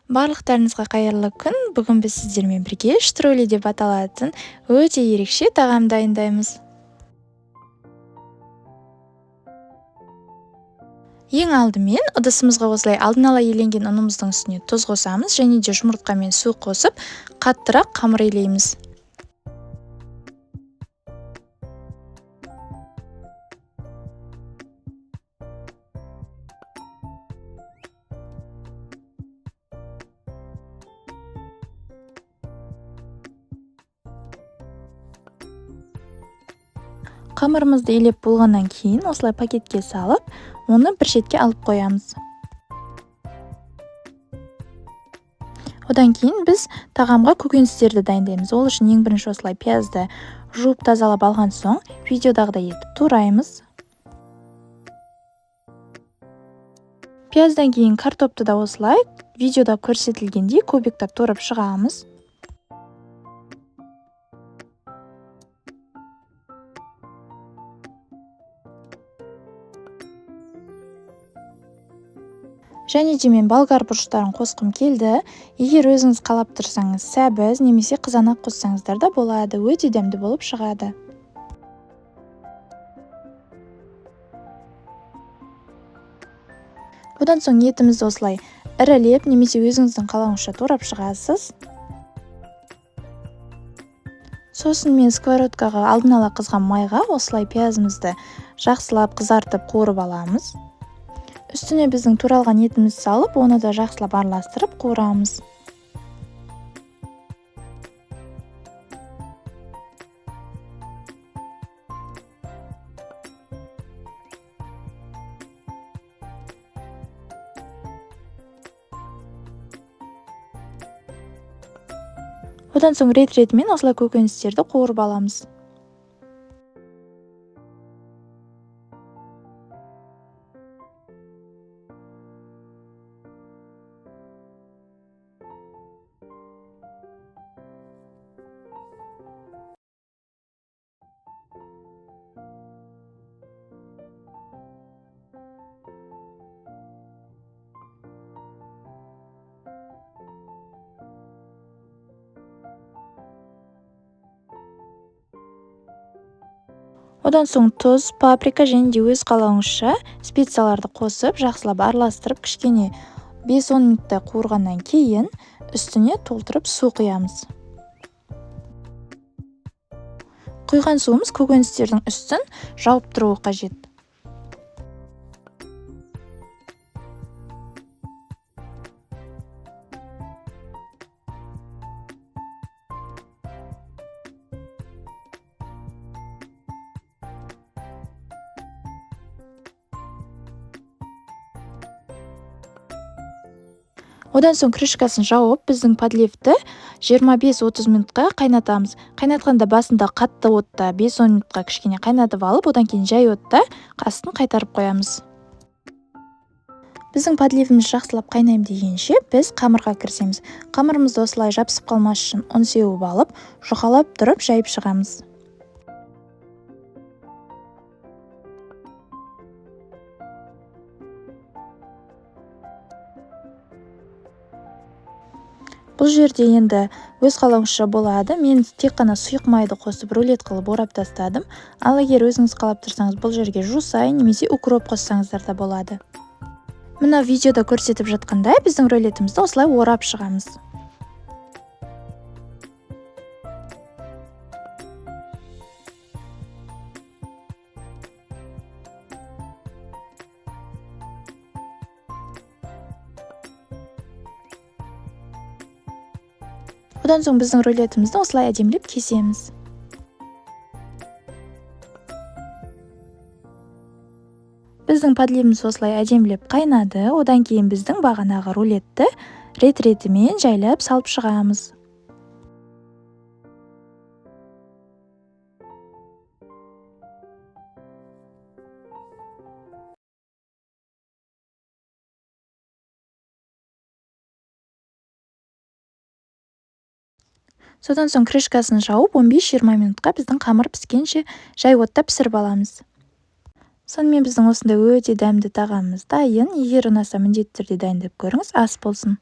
Барлықтарыңызға қайырлы күн. Бүгін біз сіздермен бірге штрули деп аталатын өте ерекше тағам дайындаймыз. Ең алдымен ыдысымызға осылай алдын ала еленген ұнымыздың үстіне тұз қосамыз және де жұмыртқа мен су қосып, қаттырақ қамыр илейміз. Қамырымызды илеп болғаннан кейін осылай пакетке салып, оны бір шетке алып қоямыз. Одан кейін біз тағамға көкөністерді дайындаймыз. Ол үшін ең бірінші осылай пиязды жуып тазалап алған соң, видеодағыдай етіп тураймыз. Пияздан кейін картопты да осылай видеода көрсетілгендей кубиктап турап шығамыз. Және де мен болгар бұрыштарын қосқым келді. Егер өзіңіз қалап тұрсаңыз, сәбіз немесе қызанақ қоссаңыздар да болады, өте дәмді болып шығады. Одан соң етімізді осылай ірілеп немесе өзіңіздің қалауыңызша турап шығасыз. Сосын мен сковородкаға алдын ала қызған майға осылай пиязымызды жақсылап қызартып қуырып аламыз. Үстіне біздің туралған етімізді салып, оны да жақсылап араластырып қуырамыз. Одан соң рет-ретімен осылай көкөністерді қуырып аламыз. Одан соң тұз, паприка және де өз қалауыңызша специяларды қосып, жақсылап араластырып, кішкене 5-10 минуттай қуырғаннан кейін үстіне толтырып су құямыз. Құйған суымыз көкөністердің үстін жауып тұруы қажет. Одан соң крышкасын жауып, біздің подливті 25-30 минутқа қайнатамыз. Қайнатқанда басында қатты отта 5-10 минутқа кішкене қайнатып алып, одан кейін жай отта қасын қайтарып қоямыз. Біздің подливіміз жақсылап қайнайым дегенше, біз қамырға кірісеміз. Қамырымызды осылай жабысып қалмас үшін ұн сеуіп алып, жұқалап тұрып жайып шығамыз. Бұл жерде енді өз қалауыңызша болады. Мен тек қана сұйық майды қосып рулет қылып орап тастадым. Ал егер өзіңіз қалап тұрсаңыз, бұл жерге жусай немесе укроп қоссаңыздар да болады. Мына видеода көрсетіп жатқандай біздің рулетімізді осылай орап шығамыз. Одан соң біздің рулетімізді осылай әдемілеп кесеміз. Біздің подливіміз осылай әдемілеп қайнады. Одан кейін біздің бағанағы рулетті рет-ретімен жайлап салып шығамыз. Содан соң крышкасын жауып 15-20 минутқа біздің қамыр піскенше жай отта пісіріп аламыз. Сонымен біздің осындай өте дәмді тағамымыз дайын. Егер ұнаса міндетті түрде дайындап көріңіз, ас болсын.